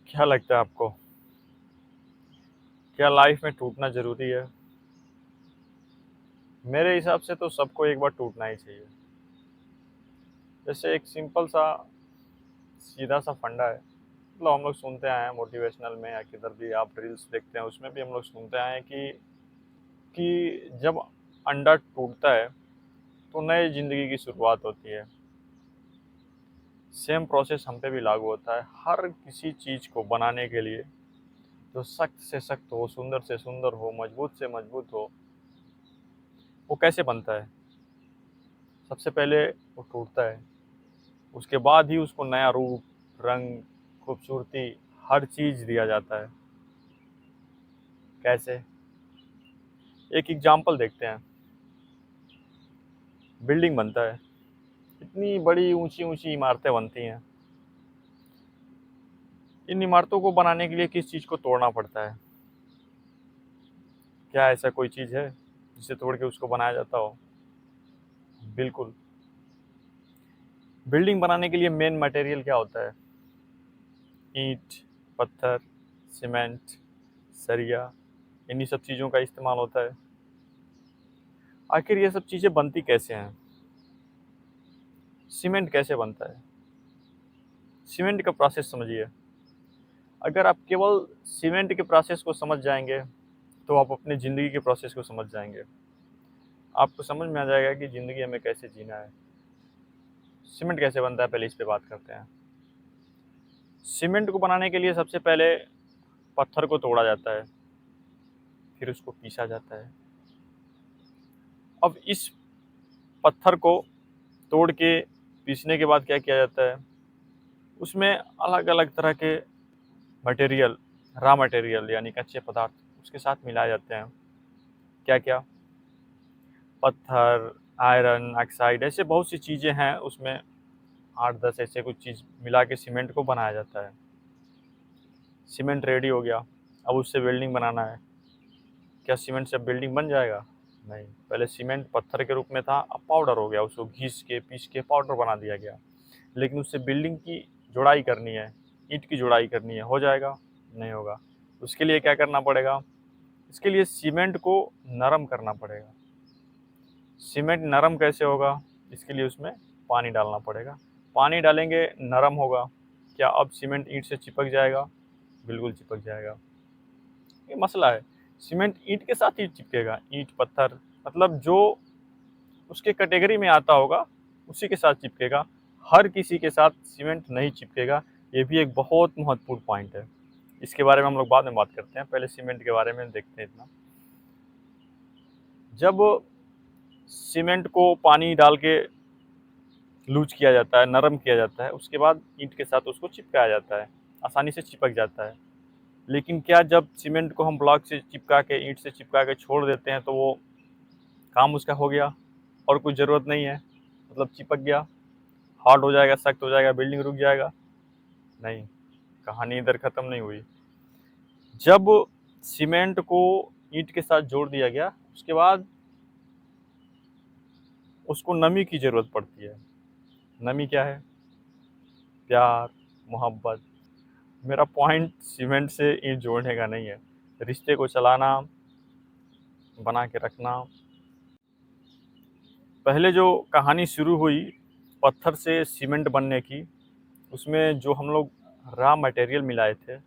क्या लगता है आपको, क्या लाइफ में टूटना ज़रूरी है? मेरे हिसाब से तो सबको एक बार टूटना ही चाहिए। जैसे एक सिंपल सा सीधा सा फंडा है, मतलब हम लोग सुनते आए हैं मोटिवेशनल में या किधर भी आप रील्स देखते हैं उसमें भी हम लोग सुनते आए हैं कि जब अंडा टूटता है तो नई ज़िंदगी की शुरुआत होती है। सेम प्रोसेस हम पे भी लागू होता है। हर किसी चीज़ को बनाने के लिए जो सख्त से सख्त हो, सुंदर से सुंदर हो, मजबूत से मजबूत हो, वो कैसे बनता है? सबसे पहले वो टूटता है, उसके बाद ही उसको नया रूप, रंग, खूबसूरती, हर चीज़ दिया जाता है। कैसे? एक एग्जाम्पल देखते हैं। बिल्डिंग बनता है, इतनी बड़ी ऊंची ऊंची इमारतें बनती हैं। इन इमारतों को बनाने के लिए किस चीज़ को तोड़ना पड़ता है? क्या ऐसा कोई चीज़ है जिसे तोड़ के उसको बनाया जाता हो? बिल्कुल। बिल्डिंग बनाने के लिए मेन मटेरियल क्या होता है? ईंट, पत्थर, सीमेंट, सरिया, इन्हीं सब चीज़ों का इस्तेमाल होता है। आखिर ये सब चीज़ें बनती कैसे हैं? सीमेंट कैसे बनता है? सीमेंट का प्रोसेस समझिए। अगर आप केवल सीमेंट के प्रोसेस को समझ जाएंगे तो आप अपनी ज़िंदगी के प्रोसेस को समझ जाएंगे। आपको समझ में आ जाएगा कि ज़िंदगी हमें कैसे जीना है। सीमेंट कैसे बनता है, पहले इस पे बात करते हैं। सीमेंट को बनाने के लिए सबसे पहले पत्थर को तोड़ा जाता है, फिर उसको पीसा जाता है। अब इस पत्थर को तोड़ के पीसने के बाद क्या किया जाता है? उसमें अलग अलग तरह के मटेरियल, रॉ मटेरियल यानी कच्चे पदार्थ उसके साथ मिलाए जाते हैं। क्या क्या? पत्थर, आयरन ऑक्साइड, ऐसे बहुत सी चीज़ें हैं उसमें। 8-10 ऐसे कुछ चीज़ मिला के सीमेंट को बनाया जाता है। सीमेंट रेडी हो गया, अब उससे वेल्डिंग बनाना है। क्या सीमेंट से बिल्डिंग बन जाएगा? नहीं, पहले सीमेंट पत्थर के रूप में था, अब पाउडर हो गया, उसको घिस के पीस के पाउडर बना दिया गया। लेकिन उससे बिल्डिंग की जुड़ाई करनी है, ईंट की जुड़ाई करनी है, हो जाएगा? नहीं होगा। उसके लिए क्या करना पड़ेगा? इसके लिए सीमेंट को नरम करना पड़ेगा। सीमेंट नरम कैसे होगा? इसके लिए उसमें पानी डालना पड़ेगा। पानी डालेंगे, नरम होगा। क्या अब सीमेंट ईंट से चिपक जाएगा? बिल्कुल चिपक जाएगा। ये मसला है। सीमेंट ईंट के साथ ही चिपकेगा, ईंट पत्थर, मतलब जो उसके कैटेगरी में आता होगा उसी के साथ चिपकेगा। हर किसी के साथ सीमेंट नहीं चिपकेगा। ये भी एक बहुत महत्वपूर्ण पॉइंट है। इसके बारे में हम लोग बाद में बात करते हैं, पहले सीमेंट के बारे में देखते हैं इतना। जब सीमेंट को पानी डाल के लूज किया जाता है, नरम किया जाता है, उसके बाद ईंट के साथ उसको चिपकाया जाता है, आसानी से चिपक जाता है। लेकिन क्या जब सीमेंट को हम ब्लॉक से चिपका के, ईंट से चिपका के छोड़ देते हैं तो वो काम उसका हो गया और कोई ज़रूरत नहीं है, मतलब चिपक गया, हार्ड हो जाएगा, सख्त हो जाएगा, बिल्डिंग रुक जाएगा? नहीं, कहानी इधर ख़त्म नहीं हुई। जब सीमेंट को ईंट के साथ जोड़ दिया गया, उसके बाद उसको नमी की ज़रूरत पड़ती है। नमी क्या है? प्यार, मोहब्बत। मेरा पॉइंट सीमेंट से ईंट जोड़ने का नहीं है, रिश्ते को चलाना, बना के रखना। पहले जो कहानी शुरू हुई पत्थर से सीमेंट बनने की, उसमें जो हम लोग रॉ मटेरियल मिलाए थे,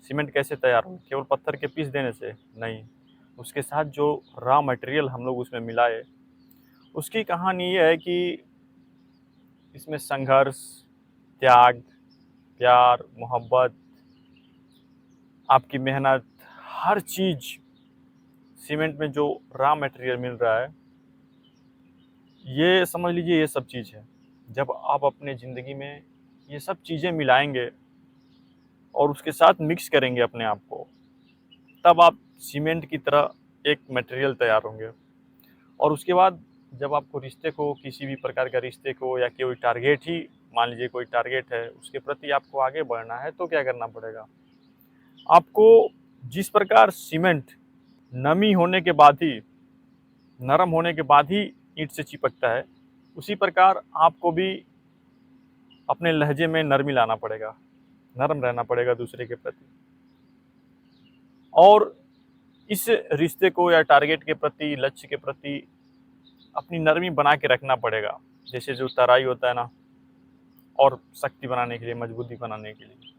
सीमेंट कैसे तैयार हो? केवल पत्थर के पीस देने से नहीं, उसके साथ जो रॉ मटेरियल हम लोग उसमें मिलाए, उसकी कहानी ये है कि इसमें संघर्ष, त्याग, प्यार, मोहब्बत, आपकी मेहनत, हर चीज़ सीमेंट में जो रॉ मटेरियल मिल रहा है, ये समझ लीजिए ये सब चीज़ है। जब आप अपने ज़िंदगी में ये सब चीज़ें मिलाएंगे और उसके साथ मिक्स करेंगे अपने आप को, तब आप सीमेंट की तरह एक मटेरियल तैयार होंगे। और उसके बाद जब आपको रिश्ते को, किसी भी प्रकार का रिश्ते को, या कोई टारगेट ही, मान लीजिए कोई टारगेट है, उसके प्रति आपको आगे बढ़ना है, तो क्या करना पड़ेगा? आपको जिस प्रकार सीमेंट नमी होने के बाद ही, नरम होने के बाद ही ईंट से चिपकता है, उसी प्रकार आपको भी अपने लहजे में नरमी लाना पड़ेगा। नरम रहना पड़ेगा दूसरे के प्रति, और इस रिश्ते को या टारगेट के प्रति, लक्ष्य के प्रति अपनी नरमी बना के रखना पड़ेगा। जैसे जो तराई होता है ना, और शक्ति बनाने के लिए, मजबूती बनाने के लिए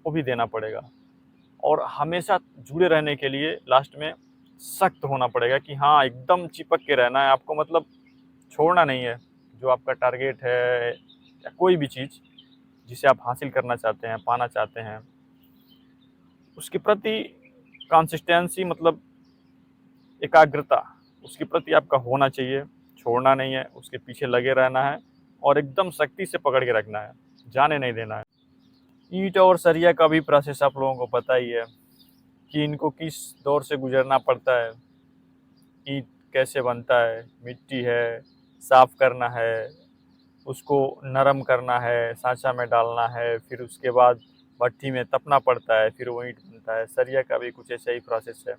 वो भी देना पड़ेगा। और हमेशा जुड़े रहने के लिए लास्ट में सख्त होना पड़ेगा कि हाँ, एकदम चिपक के रहना है आपको, मतलब छोड़ना नहीं है। जो आपका टारगेट है या कोई भी चीज़ जिसे आप हासिल करना चाहते हैं, पाना चाहते हैं, उसके प्रति कंसिस्टेंसी, मतलब एकाग्रता उसके प्रति आपका होना चाहिए। छोड़ना नहीं है, उसके पीछे लगे रहना है और एकदम सख्ती से पकड़ के रखना है, जाने नहीं देना है। ईंट और सरिया का भी प्रोसेस आप लोगों को पता ही है कि इनको किस दौर से गुजरना पड़ता है। ईंट कैसे बनता है, मिट्टी है, साफ करना है, उसको नरम करना है, सांचा में डालना है, फिर उसके बाद भट्ठी में तपना पड़ता है, फिर वो ईंट बनता है। सरिया का भी कुछ ऐसा ही प्रोसेस है।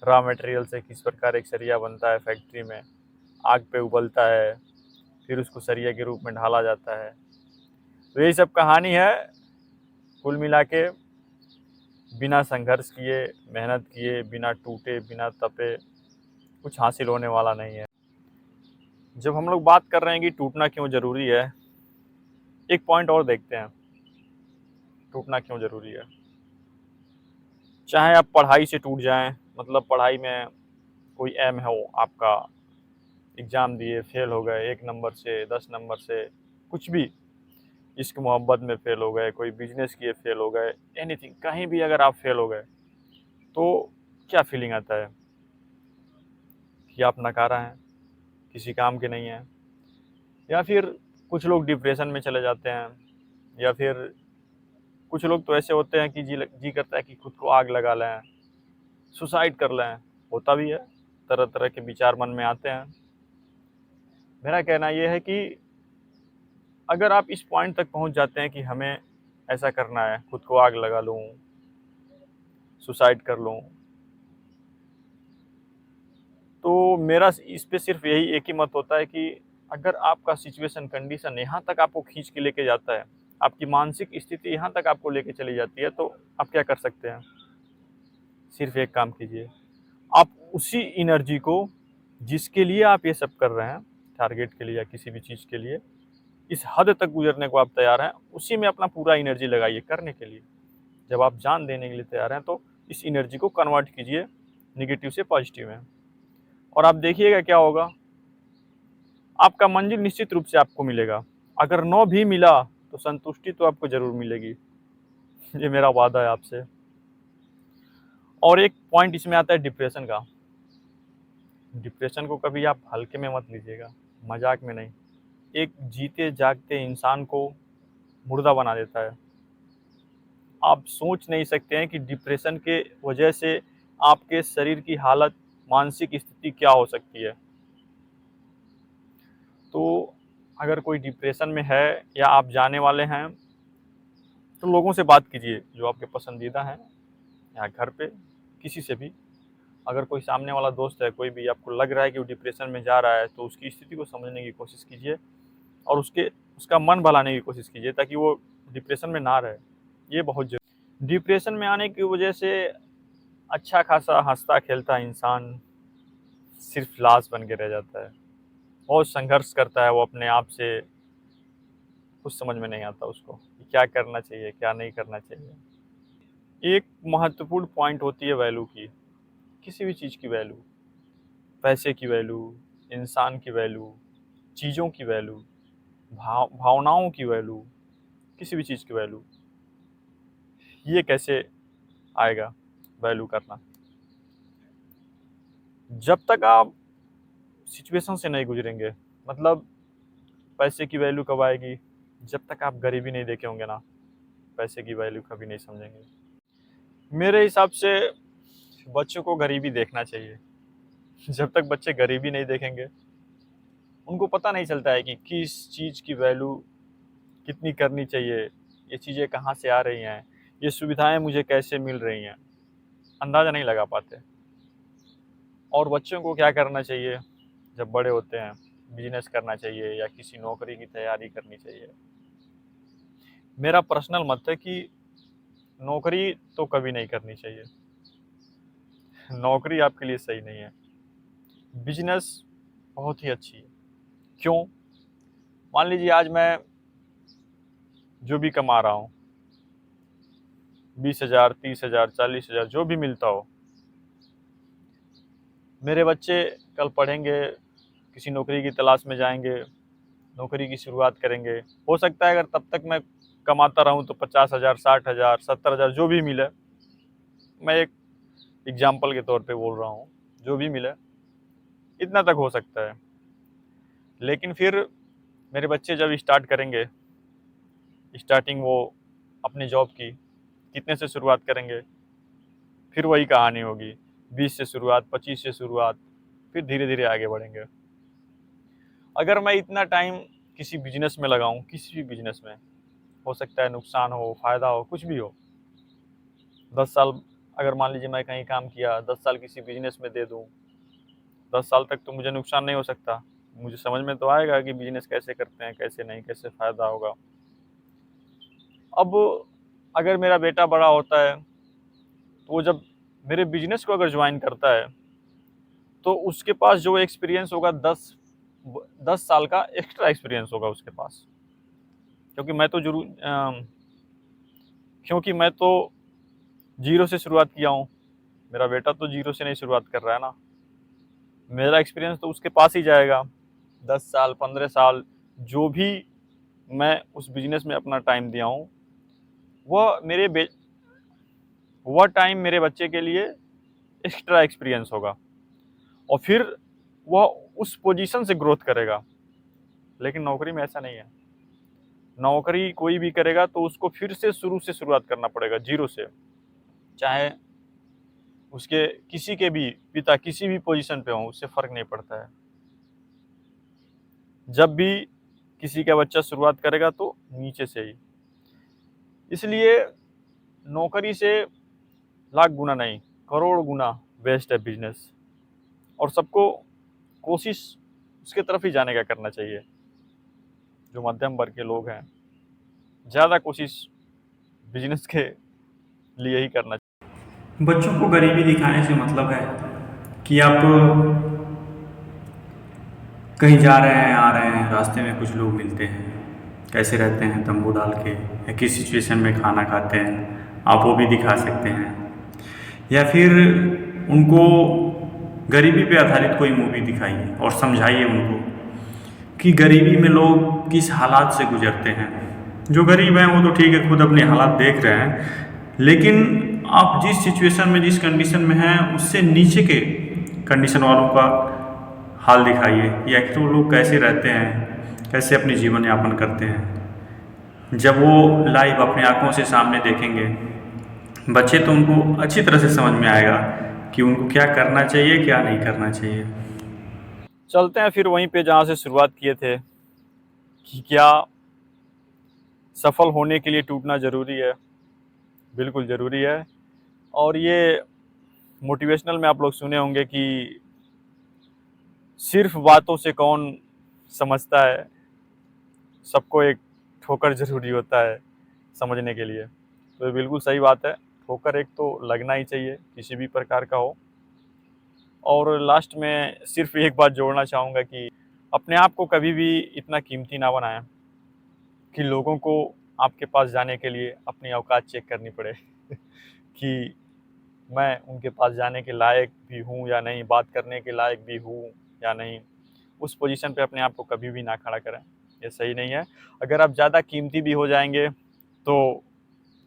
रॉ मटेरियल से किस प्रकार एक सरिया बनता है फैक्ट्री में, आग पे उबलता है, फिर उसको सरिया के रूप में ढाला जाता है। तो यही सब कहानी है। कुल मिला के बिना संघर्ष किए, मेहनत किए, बिना टूटे, बिना तपे कुछ हासिल होने वाला नहीं है। जब हम लोग बात कर रहे हैं कि टूटना क्यों ज़रूरी है, एक पॉइंट और देखते हैं, टूटना क्यों ज़रूरी है। चाहे आप पढ़ाई से टूट जाएं, मतलब पढ़ाई में कोई एम हो आपका, एग्ज़ाम दिए फेल हो गए 1 नंबर से, 10 नंबर से, कुछ भी, इश्क मोहब्बत में फेल हो गए, कोई बिजनेस किए फेल हो गए, एनीथिंग, कहीं भी अगर आप फेल हो गए तो क्या फीलिंग आता है कि आप नकारा हैं, किसी काम के नहीं हैं, या फिर कुछ लोग डिप्रेशन में चले जाते हैं, या फिर कुछ लोग तो ऐसे होते हैं कि जी करता है कि खुद को आग लगा लें, सुसाइड कर लें, होता भी है, तरह तरह के विचार मन में आते हैं। मेरा कहना यह है कि अगर आप इस पॉइंट तक पहुंच जाते हैं कि हमें ऐसा करना है, खुद को आग लगा लूँ, सुसाइड कर लूँ, तो मेरा इस पे सिर्फ यही एक ही मत होता है कि अगर आपका सिचुएशन, कंडीशन यहाँ तक आपको खींच के लेके जाता है, आपकी मानसिक स्थिति यहाँ तक आपको लेके चली जाती है, तो आप क्या कर सकते हैं? सिर्फ एक काम कीजिए, आप उसी एनर्जी को, जिसके लिए आप ये सब कर रहे हैं, टारगेट के लिए या किसी भी चीज़ के लिए, इस हद तक गुजरने को आप तैयार हैं, उसी में अपना पूरा एनर्जी लगाइए करने के लिए। जब आप जान देने के लिए तैयार हैं तो इस एनर्जी को कन्वर्ट कीजिए नेगेटिव से पॉजिटिव में, और आप देखिएगा क्या होगा। आपका मंजिल निश्चित रूप से आपको मिलेगा। अगर नो भी मिला तो संतुष्टि तो आपको ज़रूर मिलेगी। ये मेरा वादा है आपसे। और एक पॉइंट इसमें आता है डिप्रेशन का। डिप्रेशन को कभी आप हल्के में मत लीजिएगा, मजाक में नहीं। एक जीते जागते इंसान को मुर्दा बना देता है। आप सोच नहीं सकते हैं कि डिप्रेशन के वजह से आपके शरीर की हालत, मानसिक स्थिति क्या हो सकती है। तो अगर कोई डिप्रेशन में है या आप जाने वाले हैं, तो लोगों से बात कीजिए जो आपके पसंदीदा हैं, या घर पे किसी से भी। अगर कोई सामने वाला दोस्त है, कोई भी आपको लग रहा है कि वो डिप्रेशन में जा रहा है, तो उसकी स्थिति को समझने की कोशिश कीजिए और उसका मन बहलाने की कोशिश कीजिए, ताकि वो डिप्रेशन में ना रहे। ये बहुत ज़रूरी। डिप्रेशन में आने की वजह से अच्छा खासा हंसता खेलता इंसान सिर्फ लाश बन के रह जाता है। बहुत संघर्ष करता है वो अपने आप से, कुछ समझ में नहीं आता उसको कि क्या करना चाहिए, क्या नहीं करना चाहिए। एक महत्वपूर्ण पॉइंट होती है वैल्यू की, किसी भी चीज़ की वैल्यू, पैसे की वैल्यू, इंसान की वैल्यू, चीज़ों की वैल्यू, भावनाओं की वैल्यू, किसी भी चीज़ की वैल्यू। ये कैसे आएगा वैल्यू करना? जब तक आप सिचुएशन से नहीं गुजरेंगे। मतलब पैसे की वैल्यू कब आएगी? जब तक आप गरीबी नहीं देखे होंगे ना, पैसे की वैल्यू कभी नहीं समझेंगे। मेरे हिसाब से बच्चों को गरीबी देखना चाहिए। जब तक बच्चे गरीबी नहीं देखेंगे, उनको पता नहीं चलता है कि किस चीज़ की वैल्यू कितनी करनी चाहिए, ये चीज़ें कहाँ से आ रही हैं, ये सुविधाएं मुझे कैसे मिल रही हैं, अंदाज़ा नहीं लगा पाते। और बच्चों को क्या करना चाहिए जब बड़े होते हैं? बिजनेस करना चाहिए या किसी नौकरी की तैयारी करनी चाहिए। मेरा पर्सनल मत है कि नौकरी तो कभी नहीं करनी चाहिए। नौकरी आपके लिए सही नहीं है। बिजनेस बहुत ही अच्छी है। क्यों? मान लीजिए आज मैं जो भी कमा रहा हूँ, 20,000, 30,000, 40,000 जो भी मिलता हो, मेरे बच्चे कल पढ़ेंगे, किसी नौकरी की तलाश में जाएंगे, नौकरी की शुरुआत करेंगे। हो सकता है अगर तब तक मैं कमाता रहूं तो 50,000, 60,000, 70,000 जो भी मिले, मैं एक एग्जाम्पल के तौर पे बोल रहा हूँ, जो भी मिले इतना तक हो सकता है। लेकिन फिर मेरे बच्चे जब स्टार्ट करेंगे, स्टार्टिंग वो अपनी जॉब की कितने से शुरुआत करेंगे, फिर वही कहानी होगी, 20 से शुरुआत, 25 से शुरुआत, फिर धीरे धीरे आगे बढ़ेंगे। अगर मैं इतना टाइम किसी बिजनेस में लगाऊं, किसी भी बिजनेस में, हो सकता है नुकसान हो, फायदा हो, कुछ भी हो, 10 साल अगर मान लीजिए मैं कहीं काम किया, 10 साल किसी बिजनेस में दे दूं, 10 साल तक तो मुझे नुकसान नहीं हो सकता। मुझे समझ में तो आएगा कि बिजनेस कैसे करते हैं, कैसे नहीं, कैसे फायदा होगा। अब अगर मेरा बेटा बड़ा होता है तो वो जब मेरे बिजनेस को अगर ज्वाइन करता है तो उसके पास जो एक्सपीरियंस होगा, 10 साल का एक्स्ट्रा एक्सपीरियंस होगा उसके पास। क्योंकि मैं तो जरूर क्योंकि मैं तो जीरो से शुरुआत किया हूँ, मेरा बेटा तो जीरो से नहीं शुरुआत कर रहा है ना। मेरा एक्सपीरियंस तो उसके पास ही जाएगा। 10 साल, 15 साल जो भी मैं उस बिजनेस में अपना टाइम दिया हूँ, वह वह टाइम मेरे बच्चे के लिए एक्स्ट्रा एक्सपीरियंस होगा, और फिर वह उस पोजीशन से ग्रोथ करेगा। लेकिन नौकरी में ऐसा नहीं है। नौकरी कोई भी करेगा तो उसको फिर से शुरू से शुरुआत करना पड़ेगा, जीरो से। चाहे उसके किसी के भी पिता किसी भी पोजीशन पे हो, उससे फर्क नहीं पड़ता है। जब भी किसी का बच्चा शुरुआत करेगा तो नीचे से ही। इसलिए नौकरी से लाख गुना नहीं, करोड़ गुना बेस्ट है बिजनेस। और सबको कोशिश उसके तरफ ही जाने का करना चाहिए। जो मध्यम वर्ग के लोग हैं, ज़्यादा कोशिश बिजनेस के लिए ही करना चाहिए। बच्चों को गरीबी दिखाने से मतलब है कि आप कहीं जा रहे हैं, आ रहे हैं, रास्ते में कुछ लोग मिलते हैं, कैसे रहते हैं तंबू डाल के, या किस सिचुएशन में खाना खाते हैं, आप वो भी दिखा सकते हैं। या फिर उनको गरीबी पे आधारित कोई मूवी दिखाइए और समझाइए उनको कि गरीबी में लोग किस हालात से गुजरते हैं। जो गरीब हैं वो तो ठीक है, खुद अपने हालात देख रहे हैं, लेकिन आप जिस सिचुएशन में, जिस कंडीशन में हैं, उससे नीचे के कंडीशन वालों का हाल दिखाइए, या फिर वो लोग कैसे रहते हैं, कैसे अपनी जीवन यापन करते हैं। जब वो लाइव अपनी आंखों से सामने देखेंगे बच्चे, तो उनको अच्छी तरह से समझ में आएगा कि उनको क्या करना चाहिए, क्या नहीं करना चाहिए। चलते हैं फिर वहीं पे जहाँ से शुरुआत किए थे, कि क्या सफल होने के लिए टूटना ज़रूरी है? बिल्कुल ज़रूरी है। और ये मोटिवेशनल में आप लोग सुने होंगे कि सिर्फ बातों से कौन समझता है, सबको एक ठोकर ज़रूरी होता है समझने के लिए। तो ये बिल्कुल सही बात है, ठोकर एक तो लगना ही चाहिए, किसी भी प्रकार का हो। और लास्ट में सिर्फ एक बात जोड़ना चाहूँगा कि अपने आप को कभी भी इतना कीमती ना बनाएं कि लोगों को आपके पास जाने के लिए अपनी औकात चेक करनी पड़े कि मैं उनके पास जाने के लायक भी हूँ या नहीं, बात करने के लायक भी हूँ या नहीं। उस पोजीशन पे अपने आप को कभी भी ना खड़ा करें, ये सही नहीं है। अगर आप ज़्यादा कीमती भी हो जाएंगे तो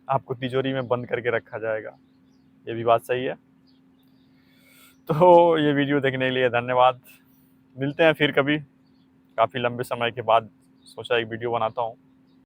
आपको तिजोरी में बंद करके रखा जाएगा, ये भी बात सही है। तो ये वीडियो देखने के लिए धन्यवाद। मिलते हैं फिर कभी, काफ़ी लंबे समय के बाद सोचा एक वीडियो बनाता हूँ।